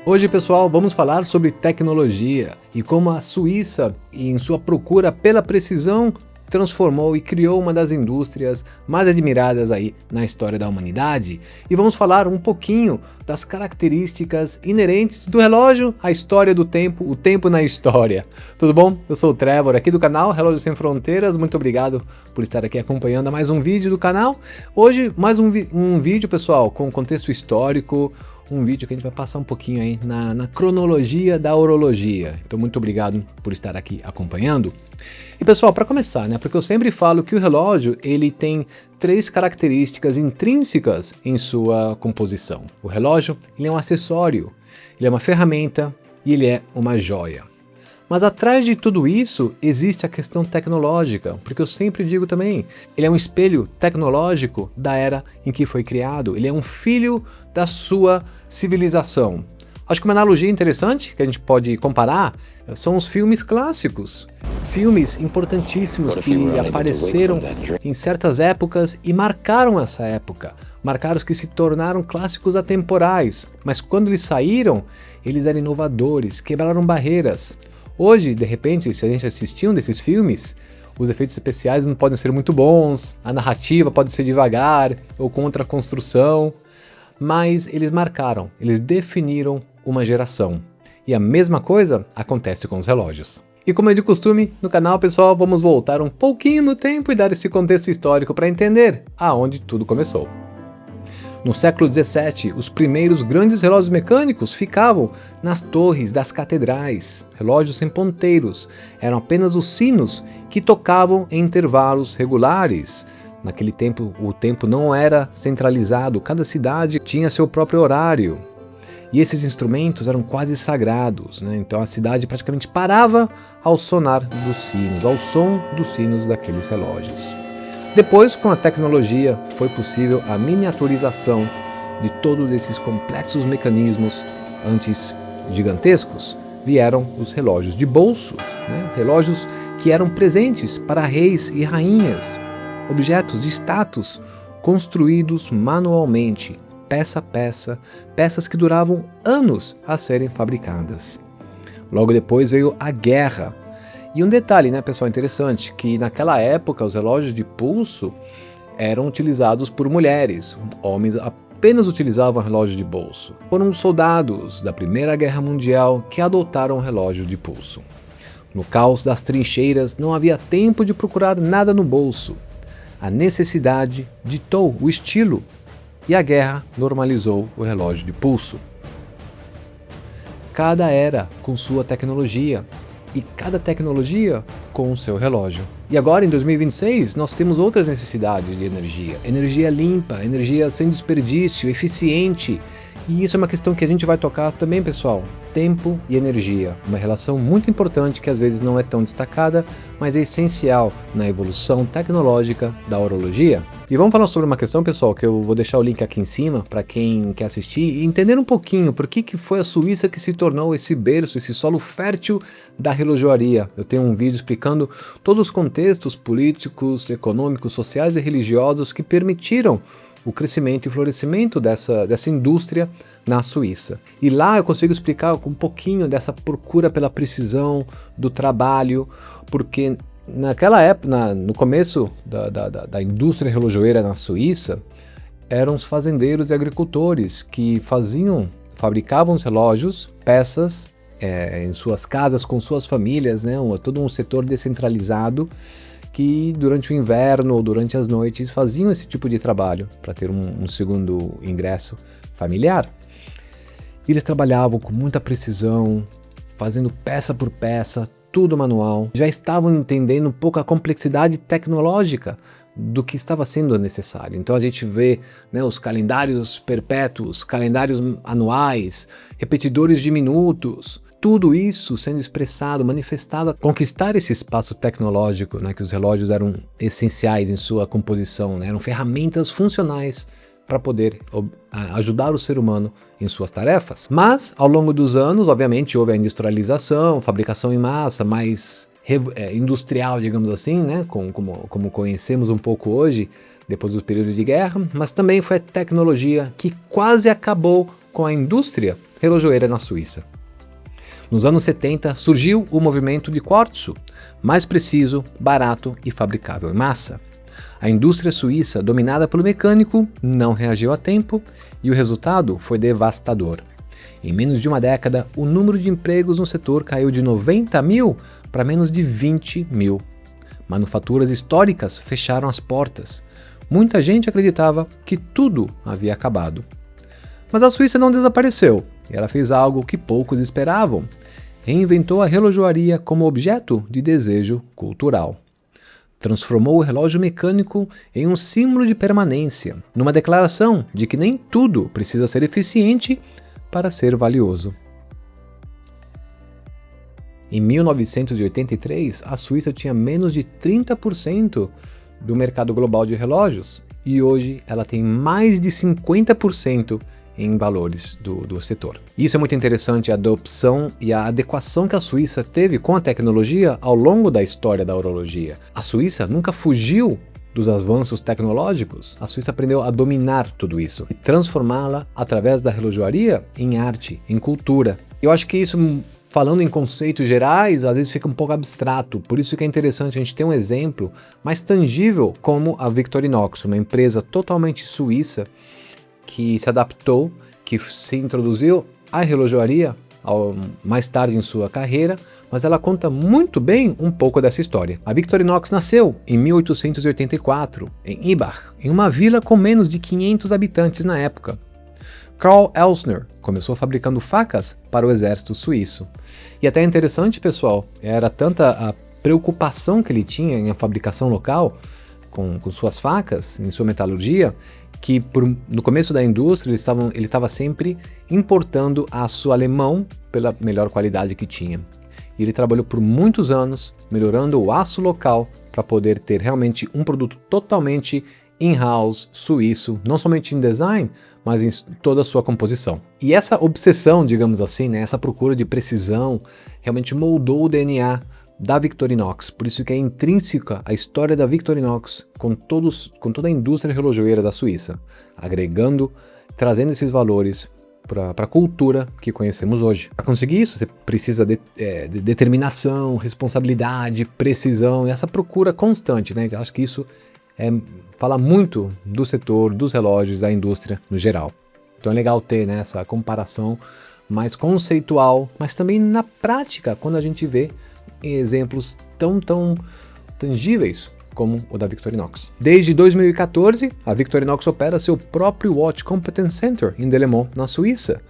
Hoje, pessoal, vamos falar sobre tecnologia e como a Suíça, em sua procura pela precisão, transformou e criou uma das indústrias mais admiradas aí na história da humanidade. E vamos falar um pouquinho das características inerentes do relógio, a história do tempo, o tempo na história. Tudo bom? Eu sou o Trevor, aqui do canal Relógio Sem Fronteiras. Muito obrigado por estar aqui acompanhando mais um vídeo do canal. Hoje, mais um vídeo, pessoal, com contexto histórico, um vídeo que a gente vai passar um pouquinho aí na cronologia da horologia. Então, muito obrigado por estar aqui acompanhando. E pessoal, para começar, né, porque eu sempre falo que o relógio ele tem três características intrínsecas em sua composição. O relógio ele é um acessório, ele é uma ferramenta e ele é uma joia. Mas atrás de tudo isso existe a questão tecnológica, porque eu sempre digo também, ele é um espelho tecnológico da era em que foi criado, ele é um filho da sua civilização. Acho que uma analogia interessante que a gente pode comparar são os filmes clássicos. Filmes importantíssimos que apareceram em certas épocas e marcaram essa época. Marcaram os que se tornaram clássicos atemporais, mas quando eles saíram, eles eram inovadores, quebraram barreiras. Hoje, de repente, se a gente assistir um desses filmes, os efeitos especiais não podem ser muito bons, a narrativa pode ser devagar ou contra a construção, mas eles marcaram, eles definiram uma geração. E a mesma coisa acontece com os relógios. E como é de costume, no canal, pessoal, vamos voltar um pouquinho no tempo e dar esse contexto histórico para entender aonde tudo começou. No século XVII, os primeiros grandes relógios mecânicos ficavam nas torres das catedrais. Relógios sem ponteiros, eram apenas os sinos que tocavam em intervalos regulares. Naquele tempo, o tempo não era centralizado, cada cidade tinha seu próprio horário. E esses instrumentos eram quase sagrados, né? Então a cidade praticamente parava ao sonar dos sinos, ao som dos sinos daqueles relógios. Depois, com a tecnologia, foi possível a miniaturização de todos esses complexos mecanismos antes gigantescos. Vieram os relógios de bolso, né? Relógios que eram presentes para reis e rainhas, objetos de status construídos manualmente, peça a peça, peças que duravam anos a serem fabricadas. Logo depois veio a guerra. E um detalhe, né, pessoal, interessante, que naquela época os relógios de pulso eram utilizados por mulheres. Homens apenas utilizavam relógio de bolso. Foram os soldados da Primeira Guerra Mundial que adotaram o relógio de pulso. No caos das trincheiras não havia tempo de procurar nada no bolso. A necessidade ditou o estilo e a guerra normalizou o relógio de pulso. Cada era com sua tecnologia. E cada tecnologia com o seu relógio. E agora, em 2026, nós temos outras necessidades de energia. Energia limpa, energia sem desperdício, eficiente. E isso é uma questão que a gente vai tocar também, pessoal. Tempo e energia. Uma relação muito importante que às vezes não é tão destacada, mas é essencial na evolução tecnológica da horologia. E vamos falar sobre uma questão, pessoal, que eu vou deixar o link aqui em cima para quem quer assistir e entender um pouquinho por que foi a Suíça que se tornou esse berço, esse solo fértil da relojoaria. Eu tenho um vídeo explicando todos os contextos políticos, econômicos, sociais e religiosos que permitiram o crescimento e florescimento dessa indústria na Suíça. E lá eu consigo explicar um pouquinho dessa procura pela precisão do trabalho, porque naquela época, no começo da indústria relojoeira na Suíça, eram os fazendeiros e agricultores que fabricavam os relógios, peças, em suas casas, com suas famílias, né? Todo um setor descentralizado, que durante o inverno ou durante as noites faziam esse tipo de trabalho para ter um segundo ingresso familiar. E eles trabalhavam com muita precisão, fazendo peça por peça, tudo manual. Já estavam entendendo um pouco a complexidade tecnológica do que estava sendo necessário. Então a gente vê, né, os calendários perpétuos, calendários anuais, repetidores de minutos, tudo isso sendo expressado, manifestado, conquistar esse espaço tecnológico, né, que os relógios eram essenciais em sua composição, né, eram ferramentas funcionais para poder ajudar o ser humano em suas tarefas. Mas, ao longo dos anos, obviamente, houve a industrialização, fabricação em massa, mais industrial, digamos assim, né, como conhecemos um pouco hoje, depois do período de guerra, mas também foi a tecnologia que quase acabou com a indústria relojoeira na Suíça. Nos anos 70 surgiu o movimento de quartzo, mais preciso, barato e fabricável em massa. A indústria suíça, dominada pelo mecânico, não reagiu a tempo e o resultado foi devastador. Em menos de uma década, o número de empregos no setor caiu de 90 mil para menos de 20 mil. Manufaturas históricas fecharam as portas. Muita gente acreditava que tudo havia acabado. Mas a Suíça não desapareceu, e ela fez algo que poucos esperavam. Reinventou a relojoaria como objeto de desejo cultural. Transformou o relógio mecânico em um símbolo de permanência, numa declaração de que nem tudo precisa ser eficiente para ser valioso. Em 1983, a Suíça tinha menos de 30% do mercado global de relógios e hoje ela tem mais de 50% em valores do setor. Isso é muito interessante, a adopção e a adequação que a Suíça teve com a tecnologia ao longo da história da horologia. A Suíça nunca fugiu dos avanços tecnológicos, a Suíça aprendeu a dominar tudo isso e transformá-la através da relojoaria em arte, em cultura. Eu acho que isso, falando em conceitos gerais, às vezes fica um pouco abstrato, por isso que é interessante a gente ter um exemplo mais tangível como a Victorinox, uma empresa totalmente suíça que se adaptou, que se introduziu à relojoaria mais tarde em sua carreira, mas ela conta muito bem um pouco dessa história. A Victorinox nasceu em 1884, em Ibach, em uma vila com menos de 500 habitantes na época. Karl Elsner começou fabricando facas para o exército suíço. E até interessante, pessoal, era tanta a preocupação que ele tinha em a fabricação local, com suas facas, em sua metalurgia, que no começo da indústria ele estava sempre importando aço alemão pela melhor qualidade que tinha. E ele trabalhou por muitos anos melhorando o aço local para poder ter realmente um produto totalmente in-house, suíço, não somente em design, mas em toda a sua composição. E essa obsessão, digamos assim, né, essa procura de precisão, realmente moldou o DNA da Victorinox, por isso que é intrínseca a história da Victorinox com toda a indústria relojoeira da Suíça, agregando, trazendo esses valores para a cultura que conhecemos hoje. Para conseguir isso, você precisa de determinação, responsabilidade, precisão e essa procura constante, né? Eu acho que isso fala muito do setor, dos relógios, da indústria no geral. Então é legal ter, né, essa comparação mais conceitual, mas também na prática, quando a gente vê exemplos tão tangíveis como o da Victorinox. Desde 2014, a Victorinox opera seu próprio Watch Competence Center em Delémont, na Suíça,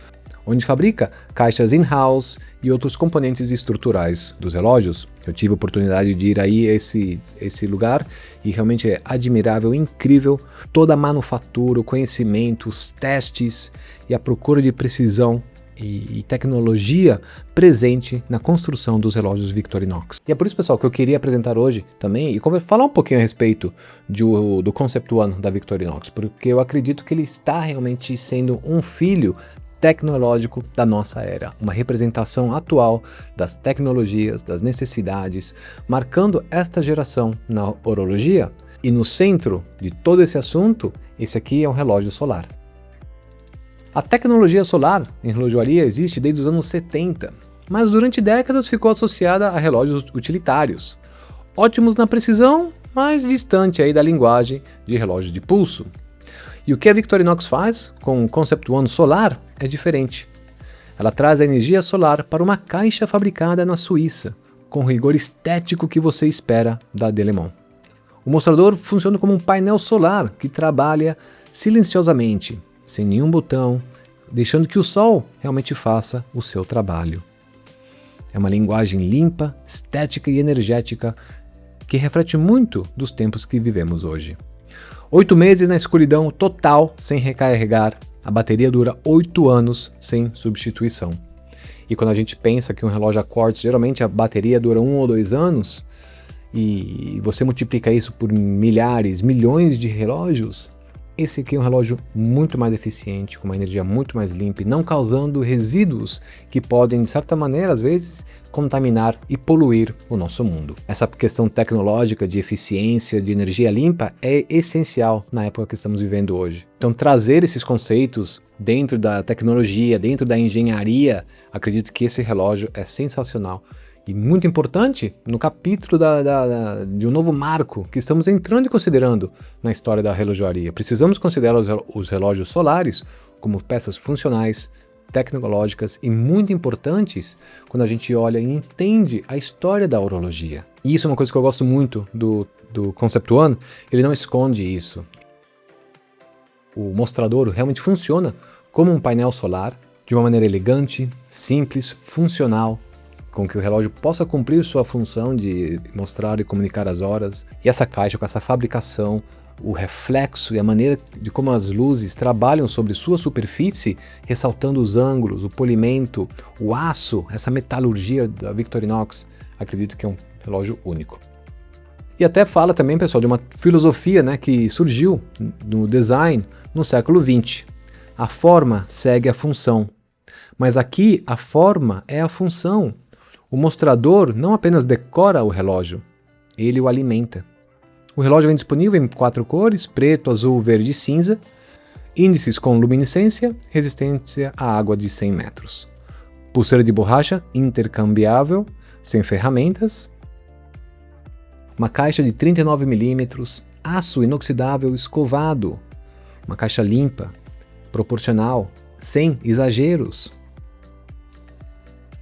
onde fabrica caixas in-house e outros componentes estruturais dos relógios. Eu tive a oportunidade de ir aí a esse lugar e realmente é admirável, incrível, toda a manufatura, o conhecimento, os testes e a procura de precisão e tecnologia presente na construção dos relógios Victorinox. E é por isso, pessoal, que eu queria apresentar hoje também e falar um pouquinho a respeito do Concept One da Victorinox, porque eu acredito que ele está realmente sendo um filho tecnológico da nossa era, uma representação atual das tecnologias, das necessidades, marcando esta geração na horologia. E no centro de todo esse assunto, esse aqui é um relógio solar. A tecnologia solar em relojoaria existe desde os anos 70, mas durante décadas ficou associada a relógios utilitários, ótimos na precisão, mas distante aí da linguagem de relógio de pulso. E o que a Victorinox faz com o Concept One solar é diferente. Ela traz a energia solar para uma caixa fabricada na Suíça, com o rigor estético que você espera da Delémont. O mostrador funciona como um painel solar que trabalha silenciosamente, sem nenhum botão, deixando que o sol realmente faça o seu trabalho. É uma linguagem limpa, estética e energética que reflete muito dos tempos que vivemos hoje. 8 meses na escuridão total sem recarregar, a bateria dura 8 anos sem substituição. E quando a gente pensa que um relógio a quartzo, geralmente a bateria dura 1 ou 2 anos, e você multiplica isso por milhares, milhões de relógios, Esse aqui é um relógio muito mais eficiente, com uma energia muito mais limpa e não causando resíduos que podem, de certa maneira, às vezes, contaminar e poluir o nosso mundo. Essa questão tecnológica de eficiência, de energia limpa é essencial na época que estamos vivendo hoje. Então, trazer esses conceitos dentro da tecnologia, dentro da engenharia, acredito que esse relógio é sensacional. E muito importante no capítulo de um novo marco que estamos entrando e considerando na história da relojoaria. Precisamos considerar os relógios solares como peças funcionais, tecnológicas e muito importantes quando a gente olha e entende a história da horologia. E isso é uma coisa que eu gosto muito do Concept One, ele não esconde isso. O mostrador realmente funciona como um painel solar, de uma maneira elegante, simples, funcional, com que o relógio possa cumprir sua função de mostrar e comunicar as horas. E essa caixa, com essa fabricação, o reflexo e a maneira de como as luzes trabalham sobre sua superfície, ressaltando os ângulos, o polimento, o aço, essa metalurgia da Victorinox, acredito que é um relógio único. E até fala também, pessoal, de uma filosofia, né, que surgiu no design no século XX. A forma segue a função, mas aqui a forma é a função. O mostrador não apenas decora o relógio, ele o alimenta. O relógio vem disponível em 4 cores, preto, azul, verde e cinza, índices com luminescência, resistência à água de 100 metros. Pulseira de borracha intercambiável, sem ferramentas, uma caixa de 39 mm, aço inoxidável escovado, uma caixa limpa, proporcional, sem exageros.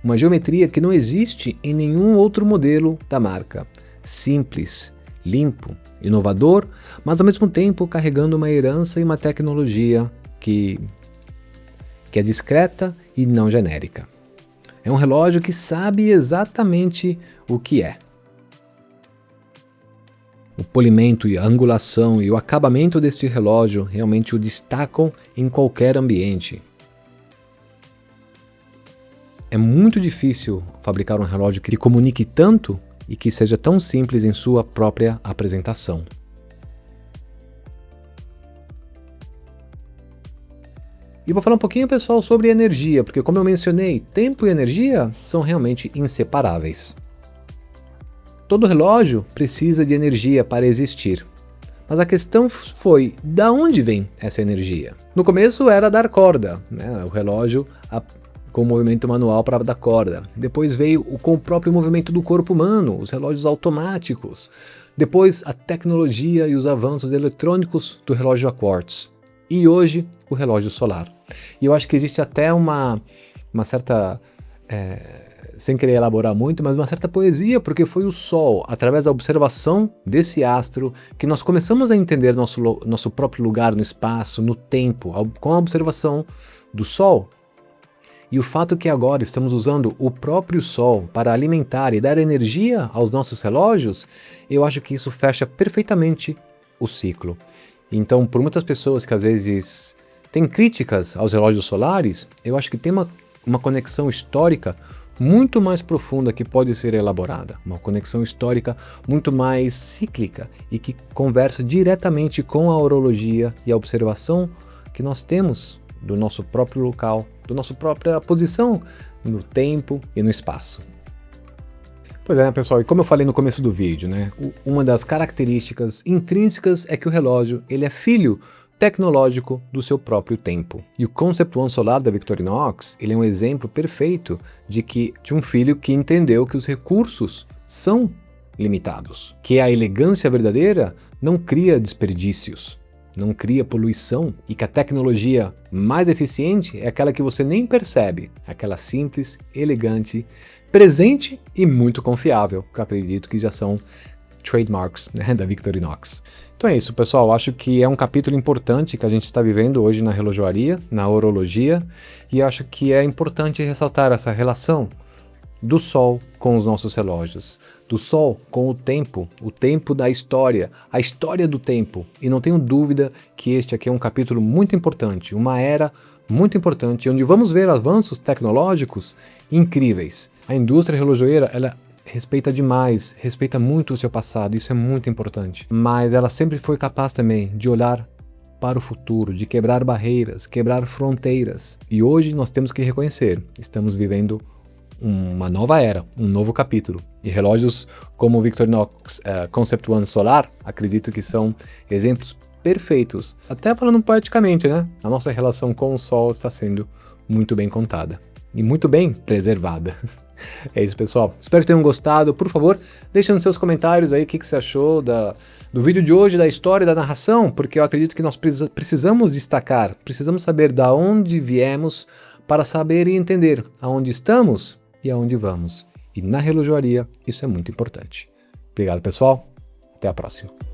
Uma geometria que não existe em nenhum outro modelo da marca. Simples, limpo, inovador, mas ao mesmo tempo carregando uma herança e uma tecnologia que é discreta e não genérica. É um relógio que sabe exatamente o que é. O polimento e a angulação e o acabamento deste relógio realmente o destacam em qualquer ambiente. É muito difícil fabricar um relógio que comunique tanto e que seja tão simples em sua própria apresentação. E vou falar um pouquinho, pessoal, sobre energia, porque como eu mencionei, tempo e energia são realmente inseparáveis. Todo relógio precisa de energia para existir. Mas a questão foi, da onde vem essa energia? No começo era dar corda, né? O relógio com o movimento manual para dar corda. Depois veio com o próprio movimento do corpo humano, os relógios automáticos. Depois a tecnologia e os avanços eletrônicos do relógio a quartz. E hoje o relógio solar. E eu acho que existe até uma certa, sem querer elaborar muito, mas uma certa poesia, porque foi o Sol, através da observação desse astro, que nós começamos a entender nosso próprio lugar no espaço, no tempo, com a observação do Sol. E o fato que agora estamos usando o próprio Sol para alimentar e dar energia aos nossos relógios, eu acho que isso fecha perfeitamente o ciclo. Então, por muitas pessoas que às vezes têm críticas aos relógios solares, eu acho que tem uma conexão histórica muito mais profunda que pode ser elaborada. Uma conexão histórica muito mais cíclica e que conversa diretamente com a horologia e a observação que nós temos do nosso próprio local, da nossa própria posição no tempo e no espaço. Pois é, né, pessoal, e como eu falei no começo do vídeo, né, uma das características intrínsecas é que o relógio ele é filho tecnológico do seu próprio tempo. E o Concept One Solar da Victorinox, ele é um exemplo perfeito de um filho que entendeu que os recursos são limitados, que a elegância verdadeira não cria desperdícios, não cria poluição, e que a tecnologia mais eficiente é aquela que você nem percebe, aquela simples, elegante, presente e muito confiável, que eu acredito que já são trademarks, né, da Victorinox. Então é isso, pessoal, acho que é um capítulo importante que a gente está vivendo hoje na relojoaria, na horologia, e acho que é importante ressaltar essa relação do Sol com os nossos relógios, do Sol com o tempo da história, a história do tempo. E não tenho dúvida que este aqui é um capítulo muito importante, uma era muito importante, onde vamos ver avanços tecnológicos incríveis. A indústria relojoeira, ela respeita demais, respeita muito o seu passado, isso é muito importante. Mas ela sempre foi capaz também de olhar para o futuro, de quebrar barreiras, quebrar fronteiras. E hoje nós temos que reconhecer, estamos vivendo uma nova era, um novo capítulo. E relógios como o Victorinox Concept One Solar, acredito que são exemplos perfeitos. Até falando poeticamente, né? A nossa relação com o Sol está sendo muito bem contada e muito bem preservada. É isso, pessoal. Espero que tenham gostado. Por favor, deixe nos seus comentários aí o que você achou do vídeo de hoje, da história, da narração, porque eu acredito que nós precisamos destacar, precisamos saber da onde viemos para saber e entender aonde estamos e aonde vamos. E na relojoaria, isso é muito importante. Obrigado, pessoal. Até a próxima.